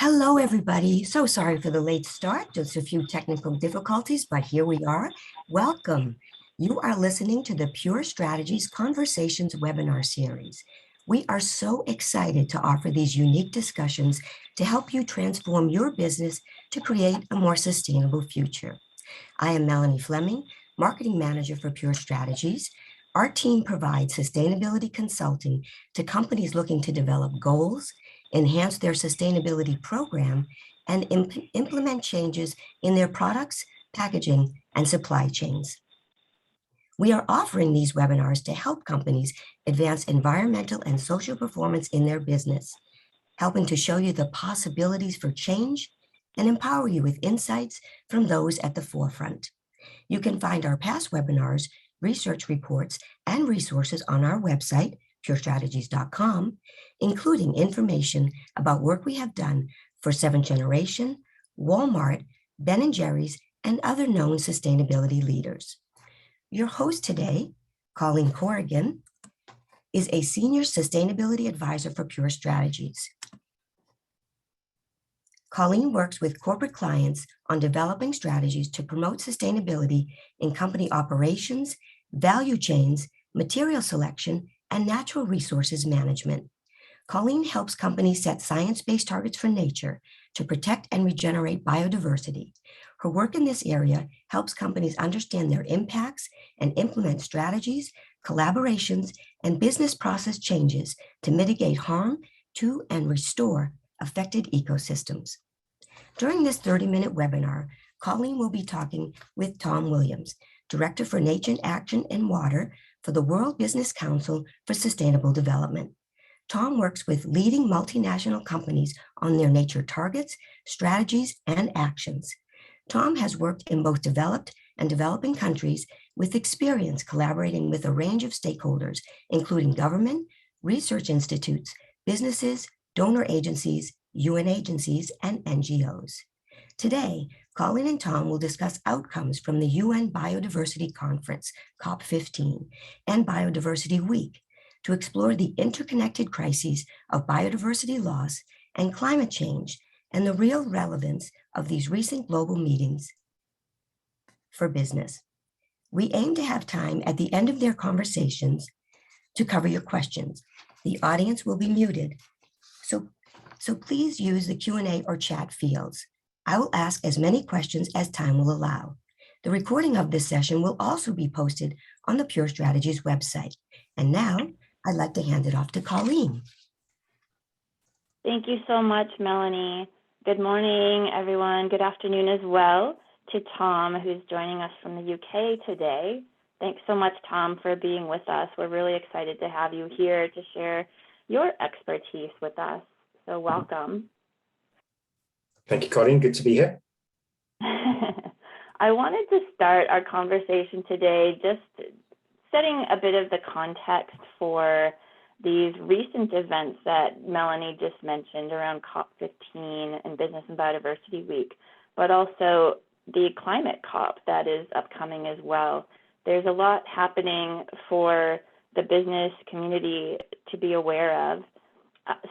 Hello, everybody. So sorry for the late start, just a few technical difficulties, but here we are. Welcome. You are listening to the Pure Strategies Conversations webinar series. We are so excited to offer these unique discussions to help you transform your business to create a more sustainable future. I am Melanie Fleming, Marketing Manager for Pure Strategies. Our team provides sustainability consulting to companies looking to develop goals, enhance their sustainability program, and implement changes in their products, packaging, and supply chains. We are offering these webinars to help companies advance environmental and social performance in their business, helping to show you the possibilities for change and empower you with insights from those at the forefront. You can find our past webinars, research reports, and resources on our website, purestrategies.com, including information about work we have done for Seventh Generation, Walmart, Ben & Jerry's, and other known sustainability leaders. Your host today, Colleen Corrigan, is a Senior Sustainability Advisor for Pure Strategies. Colleen works with corporate clients on developing strategies to promote sustainability in company operations, value chains, material selection, and natural resources management. Colleen helps companies set science-based targets for nature to protect and regenerate biodiversity. Her work in this area helps companies understand their impacts and implement strategies, collaborations, and business process changes to mitigate harm to and restore affected ecosystems. During this 30-minute webinar, Colleen will be talking with Tom Williams, Director for Nature Action and Water for the World Business Council for Sustainable Development. Tom works with leading multinational companies on their nature targets, strategies, and actions. Tom has worked in both developed and developing countries with experience collaborating with a range of stakeholders, including government, research institutes, businesses, donor agencies, UN agencies, and NGOs. Today, Colleen and Tom will discuss outcomes from the UN Biodiversity Conference, COP15, and Biodiversity Week to explore the interconnected crises of biodiversity loss and climate change and the real relevance of these recent global meetings for business. We aim to have time at the end of their conversations to cover your questions. The audience will be muted, so please use the Q&A or chat fields. I will ask as many questions as time will allow. The recording of this session will also be posted on the Pure Strategies website. And now I'd like to hand it off to Colleen. Thank you so much, Melanie. Good morning, everyone. Good afternoon as well to Tom, who's joining us from the UK today. Thanks so much, Tom, for being with us. We're really excited to have you here to share your expertise with us. So welcome. Thank you, Colleen. Good to be here. I wanted to start our conversation today just setting a bit of the context for these recent events that Melanie just mentioned around COP15 and Business and Biodiversity Week, but also the climate COP that is upcoming as well. There's a lot happening for the business community to be aware of.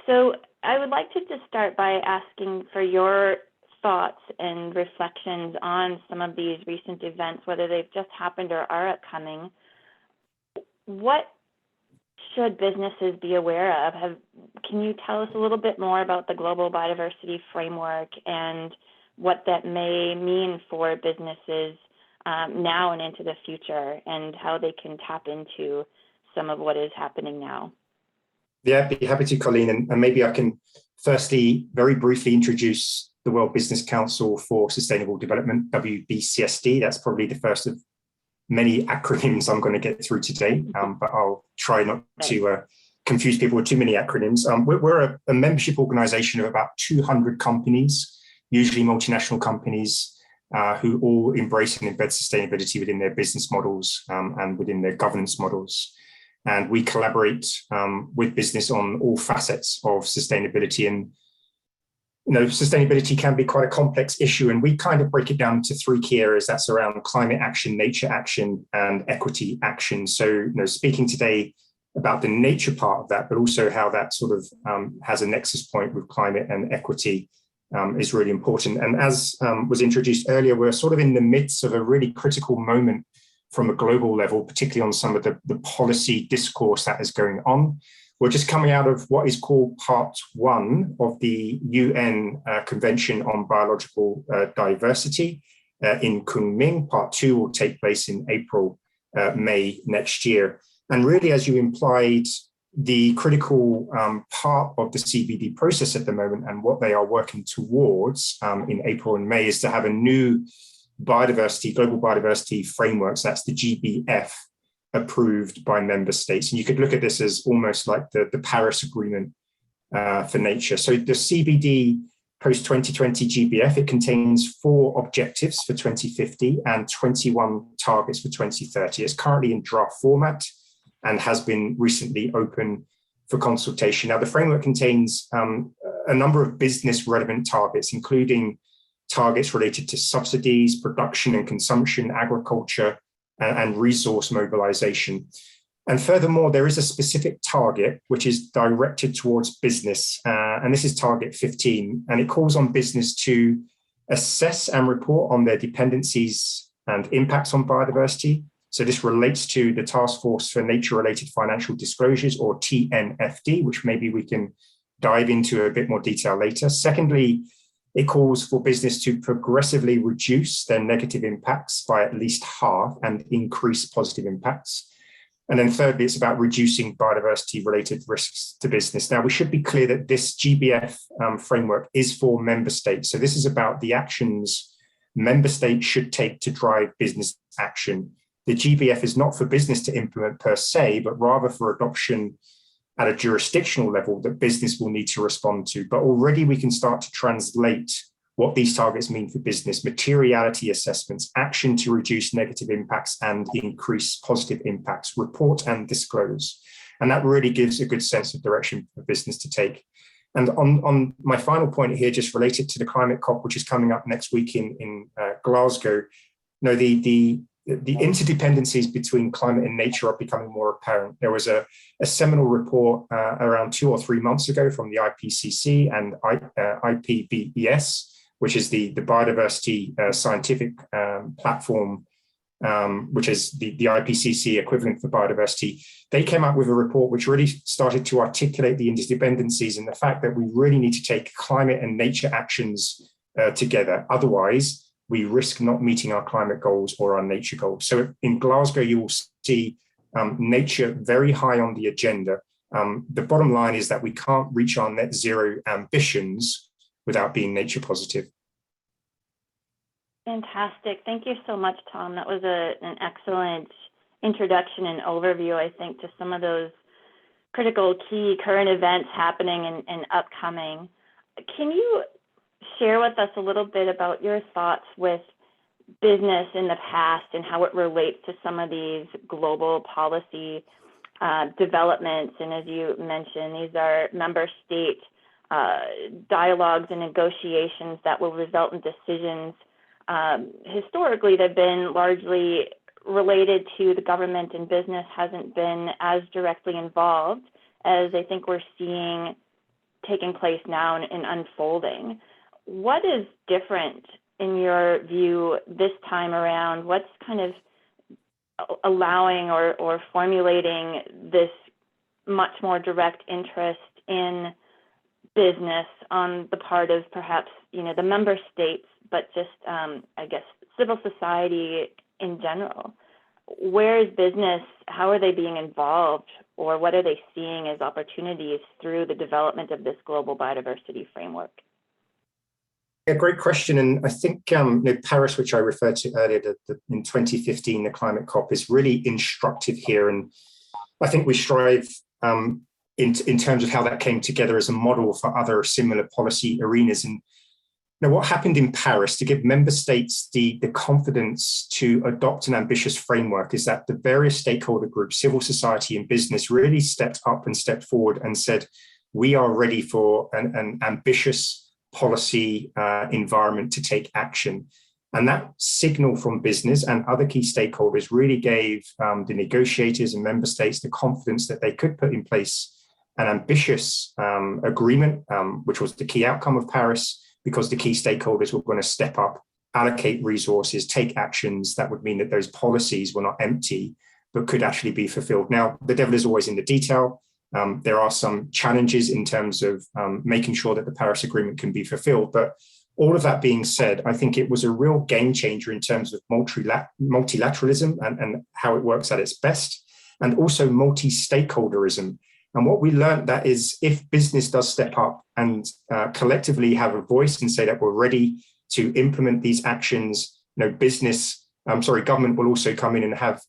So I would like to just start by asking for your thoughts and reflections on some of these recent events, whether they've just happened or are upcoming. What should businesses be aware of? Can you tell us a little bit more about the Global Biodiversity Framework and what that may mean for businesses now and into the future, and how they can tap into some of what is happening now? Yeah, I'd be happy to, Colleen, and maybe I can firstly very briefly introduce the World Business Council for Sustainable Development, WBCSD. That's probably the first of many acronyms I'm going to get through today, but I'll try not to confuse people with too many acronyms. We're a membership organization of about 200 companies, usually multinational companies, who all embrace and embed sustainability within their business models and within their governance models. And we collaborate with business on all facets of sustainability. And sustainability can be quite a complex issue, and we kind of break it down into three key areas. That's around climate action, nature action, and equity action. So, speaking today about the nature part of that, but also how that sort of has a nexus point with climate and equity is really important. And as was introduced earlier, we're sort of in the midst of a really critical moment from a global level, particularly on some of the policy discourse that is going on. We're just coming out of what is called Part 1 of the UN Convention on Biological Diversity in Kunming. Part 2 will take place in April, May next year. And really, as you implied, the critical part of the CBD process at the moment and what they are working towards in April and May is to have a new biodiversity, global biodiversity frameworks. That's the GBF, approved by member states. And you could look at this as almost like the Paris Agreement for nature. So the CBD post-2020 GBF, it contains 4 objectives for 2050 and 21 targets for 2030. It's currently in draft format and has been recently open for consultation. Now, the framework contains a number of business relevant targets, including targets related to subsidies, production and consumption, agriculture, and resource mobilization. And furthermore, there is a specific target which is directed towards business, and this is target 15, and it calls on business to assess and report on their dependencies and impacts on biodiversity. So this relates to the Task Force for Nature-Related Financial Disclosures, or TNFD, which maybe we can dive into a bit more detail later. Secondly, it calls for business to progressively reduce their negative impacts by at least half and increase positive impacts. And then thirdly, it's about reducing biodiversity-related risks to business. Now, we should be clear that this GBF framework is for member states. So this is about the actions member states should take to drive business action. The GBF is not for business to implement per se, but rather for adoption at a jurisdictional level that business will need to respond to. But already we can start to translate what these targets mean for business: materiality assessments, action to reduce negative impacts and increase positive impacts, report and disclose. And that really gives a good sense of direction for business to take. And on my final point here, just related to the climate COP, which is coming up next week in Glasgow, the interdependencies between climate and nature are becoming more apparent. There was a seminal report around 2 or 3 months ago from the IPCC and IPBES, which is the biodiversity scientific platform, which is the IPCC equivalent for biodiversity. They came up with a report which really started to articulate the interdependencies and the fact that we really need to take climate and nature actions together. Otherwise, we risk not meeting our climate goals or our nature goals. So in Glasgow, you will see nature very high on the agenda. The bottom line is that we can't reach our net zero ambitions without being nature positive. Fantastic. Thank you so much, Tom. That was an excellent introduction and overview, I think, to some of those critical key current events happening and upcoming. Can you share with us a little bit about your thoughts with business in the past and how it relates to some of these global policy developments? And as you mentioned, these are member state dialogues and negotiations that will result in decisions. Historically, they've been largely related to the government, and business hasn't been as directly involved as I think we're seeing taking place now and unfolding. What is different in your view this time around? What's kind of allowing or formulating this much more direct interest in business on the part of perhaps, the member states, but just, I guess, civil society in general? Where is business? How are they being involved, or what are they seeing as opportunities through the development of this global biodiversity framework? Yeah, great question. And I think Paris, which I referred to earlier, in 2015, the climate COP is really instructive here. And I think we strive in terms of how that came together as a model for other similar policy arenas. And what happened in Paris to give member states the confidence to adopt an ambitious framework is that the various stakeholder groups, civil society and business, really stepped up and stepped forward and said, we are ready for an ambitious policy environment to take action. And that signal from business and other key stakeholders really gave the negotiators and member states the confidence that they could put in place an ambitious agreement, which was the key outcome of Paris, because the key stakeholders were going to step up, allocate resources, take actions that would mean that those policies were not empty, but could actually be fulfilled. Now, the devil is always in the detail. There are some challenges in terms of making sure that the Paris Agreement can be fulfilled. But all of that being said, I think it was a real game changer in terms of multilateralism and how it works at its best, and also multi-stakeholderism. And what we learned that is if business does step up and collectively have a voice and say that we're ready to implement these actions, government will also come in and have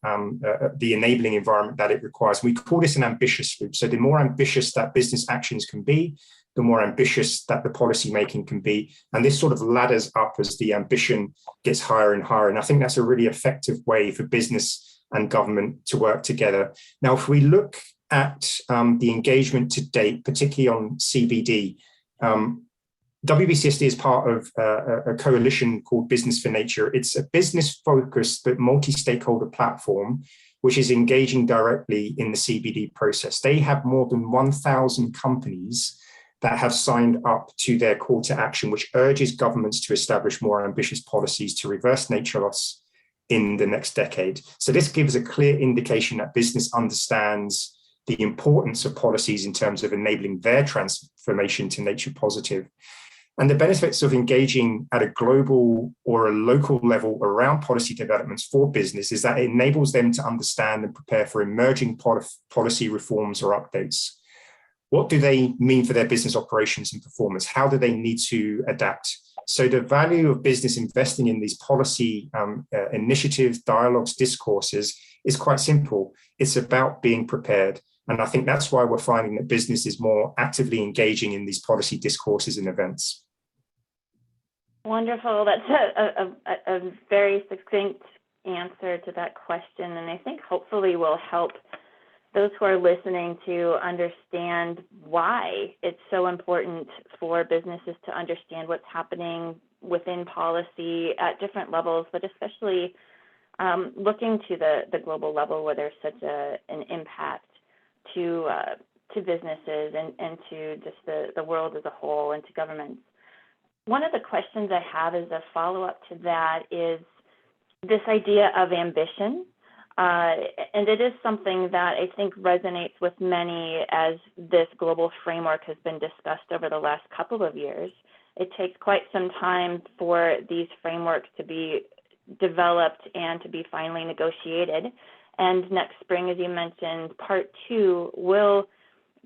the enabling environment that it requires. We call this an ambitious loop. So the more ambitious that business actions can be, the more ambitious that the policy making can be. And this sort of ladders up as the ambition gets higher and higher. And I think that's a really effective way for business and government to work together. Now, if we look at the engagement to date, particularly on CBD, WBCSD is part of a coalition called Business for Nature. It's a business-focused but multi-stakeholder platform which is engaging directly in the CBD process. They have more than 1,000 companies that have signed up to their call to action, which urges governments to establish more ambitious policies to reverse nature loss in the next decade. So this gives a clear indication that business understands the importance of policies in terms of enabling their transformation to nature positive. And the benefits of engaging at a global or a local level around policy developments for business is that it enables them to understand and prepare for emerging policy reforms or updates. What do they mean for their business operations and performance? How do they need to adapt? So the value of business investing in these policy initiatives, dialogues, discourses is quite simple. It's about being prepared. And I think that's why we're finding that business is more actively engaging in these policy discourses and events. Wonderful. That's a very succinct answer to that question. And I think hopefully will help those who are listening to understand why it's so important for businesses to understand what's happening within policy at different levels, but especially looking to the global level where there's such an impact to businesses and to just the world as a whole and to governments. One of the questions I have as a follow-up to that is this idea of ambition. And it is something that I think resonates with many as this global framework has been discussed over the last couple of years. It takes quite some time for these frameworks to be developed and to be finally negotiated. And next spring, as you mentioned, part 2 will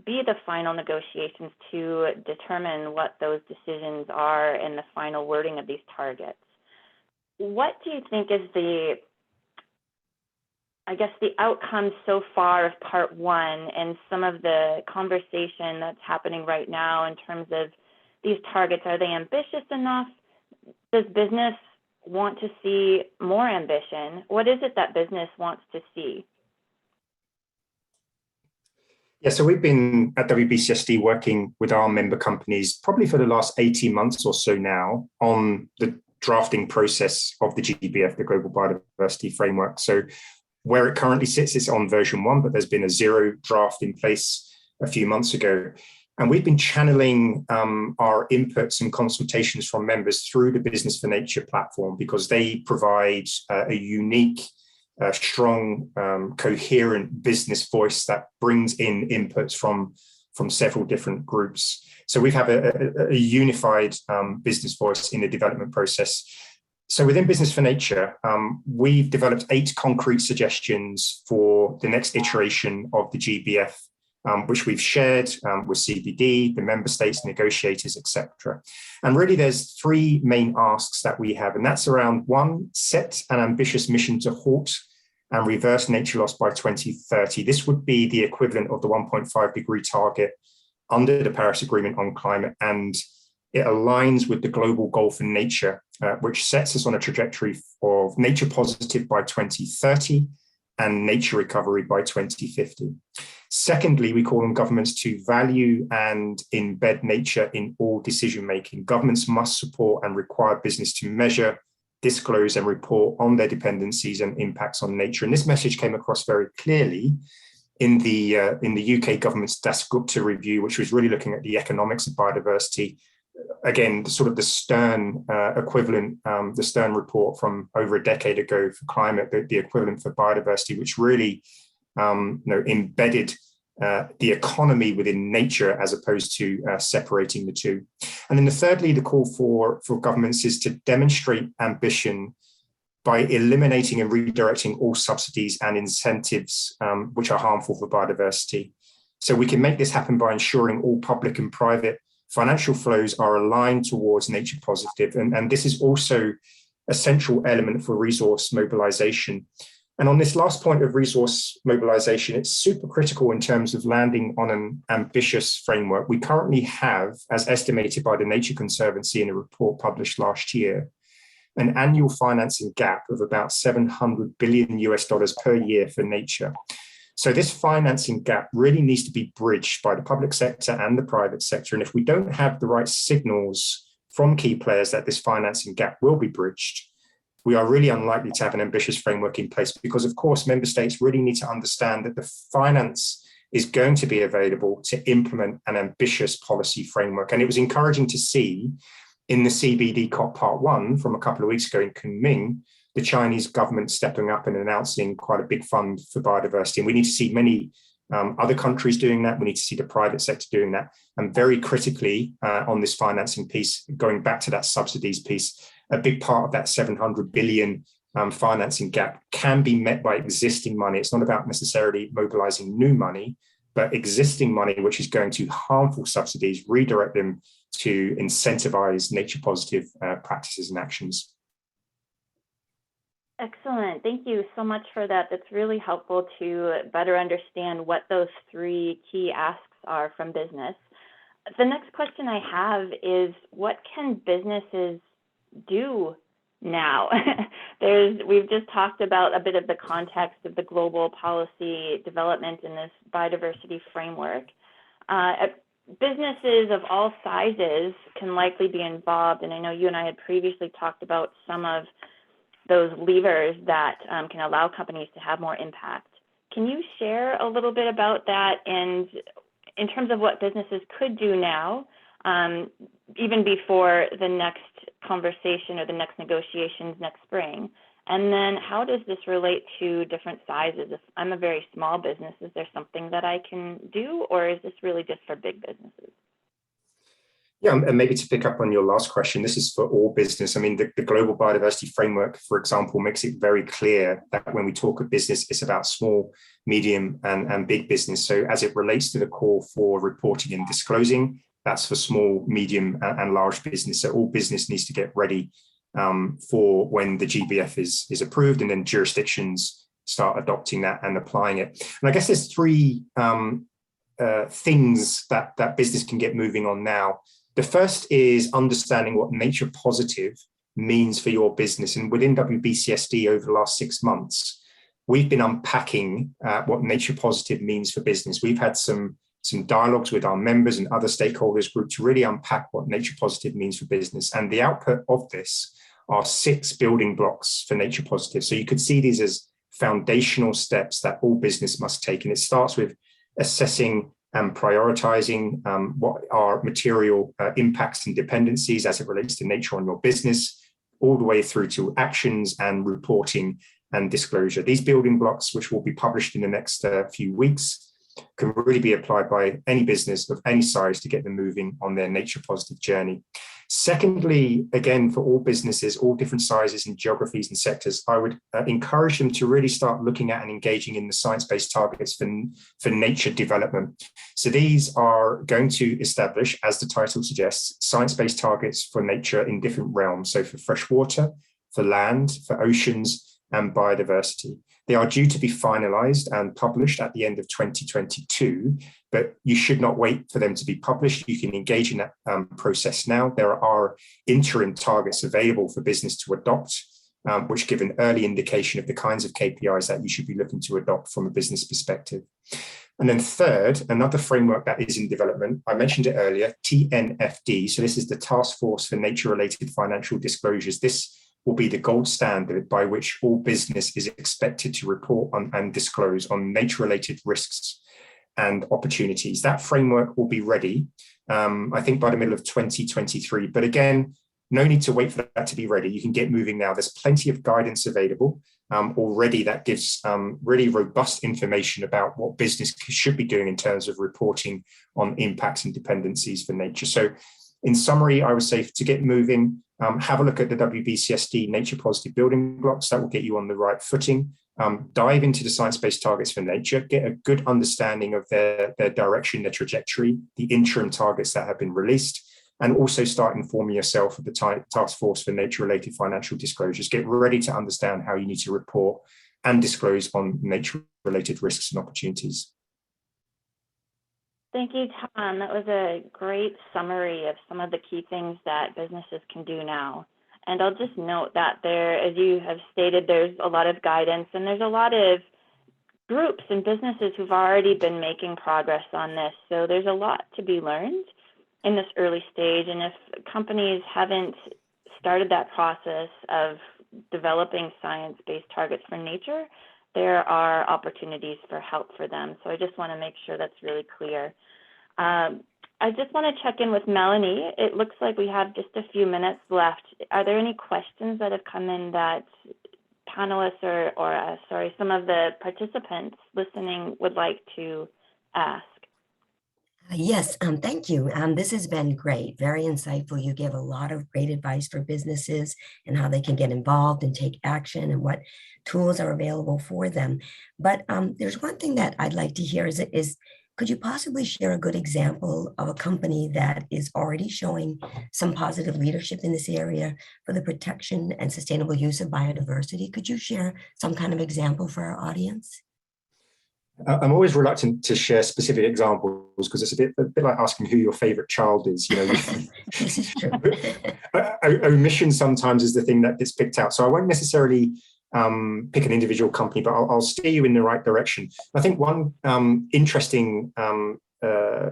be the final negotiations to determine what those decisions are and the final wording of these targets. What do you think is the outcome so far of part 1 and some of the conversation that's happening right now in terms of these targets? Are they ambitious enough? Does business want to see more ambition? What is it that business wants to see? Yeah, so we've been at WBCSD working with our member companies probably for the last 18 months or so now on the drafting process of the GBF, the Global Biodiversity Framework. So where it currently sits, it's on version 1, but there's been a 0 draft in place a few months ago. And we've been channeling our inputs and consultations from members through the Business for Nature platform because they provide a unique, strong, coherent business voice that brings in inputs from several different groups. So we have a unified business voice in the development process. So within Business for Nature, we've developed 8 concrete suggestions for the next iteration of the GBF, which we've shared with CBD, the member states, negotiators, etc. And really there's 3 main asks that we have, and that's around 1, set an ambitious mission to halt and reverse nature loss by 2030. This would be the equivalent of the 1.5 degree target under the Paris Agreement on climate, and it aligns with the global goal for nature, which sets us on a trajectory of nature positive by 2030 and nature recovery by 2050. Secondly, we call on governments to value and embed nature in all decision-making. Governments must support and require business to measure, disclose and report on their dependencies and impacts on nature. And this message came across very clearly in the UK government's Dasgupta review, which was really looking at the economics of biodiversity, again, sort of the Stern equivalent, the Stern report from over a decade ago for climate, the equivalent for biodiversity, which really embedded the economy within nature as opposed to separating the two. And then thirdly, the call for governments is to demonstrate ambition by eliminating and redirecting all subsidies and incentives which are harmful for biodiversity. So we can make this happen by ensuring all public and private financial flows are aligned towards nature positive. And this is also a central element for resource mobilization. And on this last point of resource mobilization, it's super critical in terms of landing on an ambitious framework. We currently have, as estimated by the Nature Conservancy in a report published last year, an annual financing gap of about $700 billion per year for nature. So this financing gap really needs to be bridged by the public sector and the private sector. And if we don't have the right signals from key players that this financing gap will be bridged, we are really unlikely to have an ambitious framework in place, because of course, member states really need to understand that the finance is going to be available to implement an ambitious policy framework. And it was encouraging to see in the CBD COP Part 1 from a couple of weeks ago in Kunming, the Chinese government stepping up and announcing quite a big fund for biodiversity. And we need to see many other countries doing that. We need to see the private sector doing that. And very critically on this financing piece, going back to that subsidies piece, a big part of that 700 billion financing gap can be met by existing money. It's not about necessarily mobilizing new money, but existing money, which is going to harmful subsidies, redirect them to incentivize nature positive practices and actions. Excellent. Thank you so much for that. That's really helpful to better understand what those three key asks are from business. The next question I have is, what can businesses do now? We've just talked about a bit of the context of the global policy development in this biodiversity framework. Businesses of all sizes can likely be involved, and I know you and I had previously talked about some of those levers that can allow companies to have more impact. Can you share a little bit about that, and in terms of what businesses could do now, even before the next conversation or the next negotiations next spring? And then how does this relate to different sizes? If I'm a very small business, is there something that I can do, or is this really just for big businesses? Yeah, and maybe to pick up on your last question, this is for all business. I mean, the Global Biodiversity Framework, for example, makes it very clear that when we talk of business, it's about small, medium, and big business. So as it relates to the call for reporting and disclosing, that's for small, medium, and large business. So all business needs to get ready for when the GBF is approved, and then jurisdictions start adopting that and applying it. And I guess there's three things that business can get moving on now. The first is understanding what nature positive means for your business. And within WBCSD over the last 6 months, we've been unpacking what nature positive means for business. We've had some dialogues with our members and other stakeholders group to really unpack what nature positive means for business. And the output of this are 6 building blocks for nature positive. So you could see these as foundational steps that all business must take. And it starts with assessing and prioritizing what are material impacts and dependencies as it relates to nature on your business, all the way through to actions and reporting and disclosure. These building blocks, which will be published in the next few weeks, can really be applied by any business of any size to get them moving on their nature positive journey. Secondly, again, for all businesses, all different sizes and geographies and sectors, I would encourage them to really start looking at and engaging in the science-based targets for nature development. So these are going to establish, as the title suggests, science-based targets for nature in different realms. So for fresh water, for land, for oceans, and biodiversity. They are due to be finalized and published at the end of 2022, but you should not wait for them to be published. You can engage in that process now. There are interim targets available for business to adopt, which give an early indication of the kinds of KPIs that you should be looking to adopt from a business perspective. And then third, another framework that is in development, I mentioned it earlier, TNFD. So this is the Task Force for Nature-Related Financial Disclosures. This will be the gold standard by which all business is expected to report on and disclose on nature-related risks and opportunities. That framework will be ready, I think, by the middle of 2023. But again, no need to wait for that to be ready. You can get moving now. There's plenty of guidance available already that gives really robust information about what business should be doing in terms of reporting on impacts and dependencies for nature. So in summary, I would say to get moving, have a look at the WBCSD Nature Positive Building Blocks. That will get you on the right footing. Dive into the science-based targets for nature, get a good understanding of their direction, their trajectory, the interim targets that have been released, and also start informing yourself of the task force for nature-related financial disclosures. Get ready to understand how you need to report and disclose on nature-related risks and opportunities. Thank you, Tom. That was a great summary of some of the key things that businesses can do now. And I'll just note that there, as you have stated, there's a lot of guidance and there's a lot of groups and businesses who've already been making progress on this. So there's a lot to be learned in this early stage. And if companies haven't started that process of developing science-based targets for nature, there are opportunities for help for them. So I just want to make sure that's really clear. I just want to check in with Melanie. It looks like we have just a few minutes left. Are there any questions that have come in that panelists or some of the participants listening would like to ask? Yes, thank you. This has been great, very insightful. You give a lot of great advice for businesses and how they can get involved and take action and what tools are available for them. But there's one thing that I'd like to hear is could you possibly share a good example of a company that is already showing some positive leadership in this area for the protection and sustainable use of biodiversity? Could you share some kind of example for our audience? I'm always reluctant to share specific examples because it's a bit like asking who your favorite child is. You know, This is true. Omission sometimes is the thing that gets picked out. So I won't necessarily pick an individual company, but I'll steer you in the right direction. I think one interesting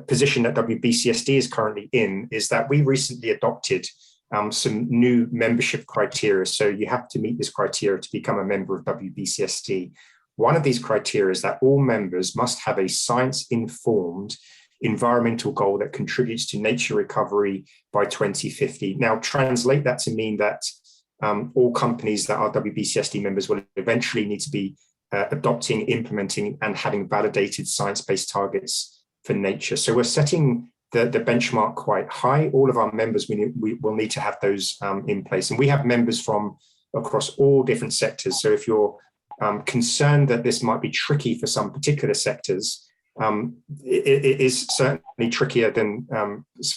position that WBCSD is currently in is that we recently adopted some new membership criteria. So you have to meet this criteria to become a member of WBCSD. One of these criteria is that all members must have a science-informed environmental goal that contributes to nature recovery by 2050. Now, translate that to mean that all companies that are WBCSD members will eventually need to be adopting, implementing, and having validated science-based targets for nature. So we're setting the benchmark quite high. All of our members, we will need to have those in place. And we have members from across all different sectors. So if you're concerned that this might be tricky for some particular sectors, it is certainly trickier than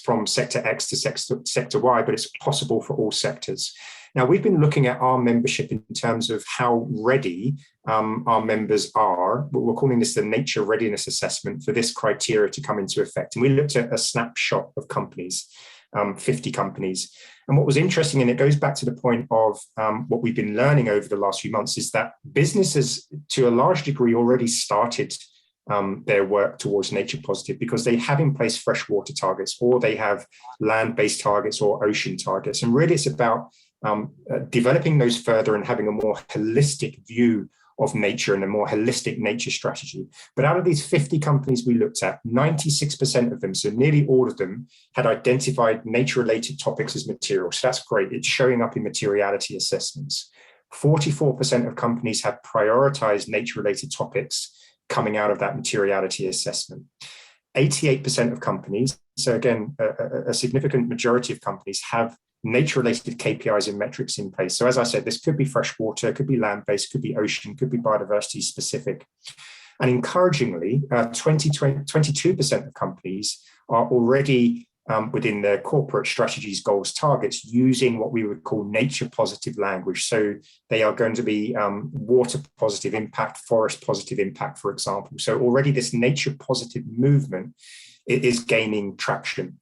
from sector X to sector Y, but it's possible for all sectors. Now, we've been looking at our membership in terms of how ready our members are. We're calling this the Nature Readiness Assessment for this criteria to come into effect. And we looked at a snapshot of companies, 50 companies. And what was interesting, and it goes back to the point of what we've been learning over the last few months, is that businesses, to a large degree, already started their work towards nature positive because they have in place freshwater targets, or they have land-based targets or ocean targets. And really, it's about developing those further and having a more holistic view of nature and a more holistic nature strategy. But out of these 50 companies we looked at, 96% of them, so nearly all of them, had identified nature-related topics as material. So that's great. It's showing up in materiality assessments. 44% of companies have prioritized nature-related topics coming out of that materiality assessment. 88% of companies, so again, a significant majority of companies, have nature-related KPIs and metrics in place. So as I said, this could be freshwater, could be land-based, could be ocean, could be biodiversity specific. And encouragingly, 22% of companies are already within their corporate strategies, goals, targets, using what we would call nature positive language. So they are going to be water positive impact, forest positive impact, for example. So already this nature positive movement is gaining traction.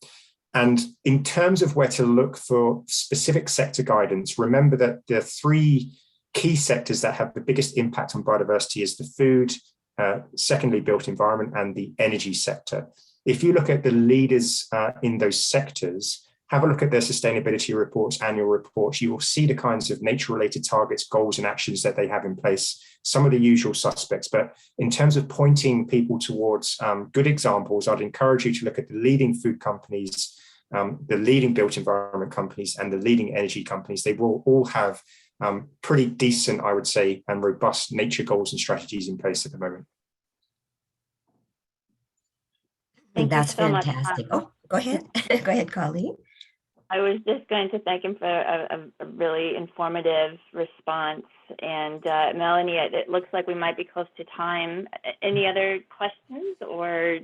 And in terms of where to look for specific sector guidance, remember that the three key sectors that have the biggest impact on biodiversity is the food, secondly, built environment, and the energy sector. If you look at the leaders in those sectors, have a look at their sustainability reports, annual reports. You will see the kinds of nature-related targets, goals, and actions that they have in place, some of the usual suspects. But in terms of pointing people towards good examples, I'd encourage you to look at the leading food companies, the leading built environment companies, and the leading energy companies. They will all have pretty decent, I would say, and robust nature goals and strategies in place at the moment. That's so fantastic. Oh, go ahead. Go ahead, Colleen. I was just going to thank him for a really informative response. And Melanie, it looks like we might be close to time. Any other questions, or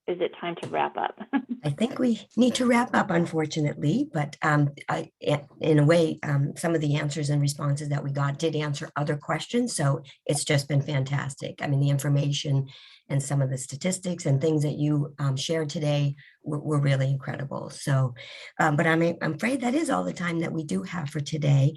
is it time to wrap up? I think we need to wrap up, unfortunately, but in a way, some of the answers and responses that we got did answer other questions. So it's just been fantastic. I mean, the information and some of the statistics and things that you shared today were really incredible. So, but I'm afraid that is all the time that we do have for today.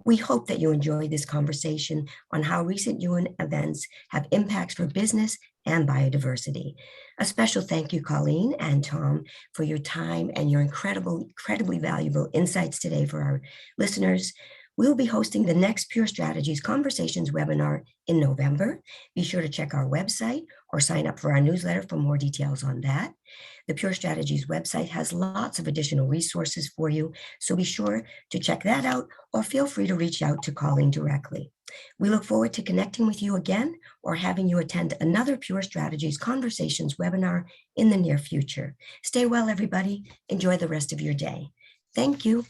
We hope that you enjoyed this conversation on how recent UN events have impacts for business and biodiversity. A special thank you, Colleen and Tom, for your time and your incredibly valuable insights today for our listeners. We'll be hosting the next Pure Strategies Conversations webinar in November. Be sure to check our website or sign up for our newsletter for more details on that. The Pure Strategies website has lots of additional resources for you, so be sure to check that out or feel free to reach out to Colleen directly. We look forward to connecting with you again or having you attend another Pure Strategies Conversations webinar in the near future. Stay well, everybody. Enjoy the rest of your day. Thank you.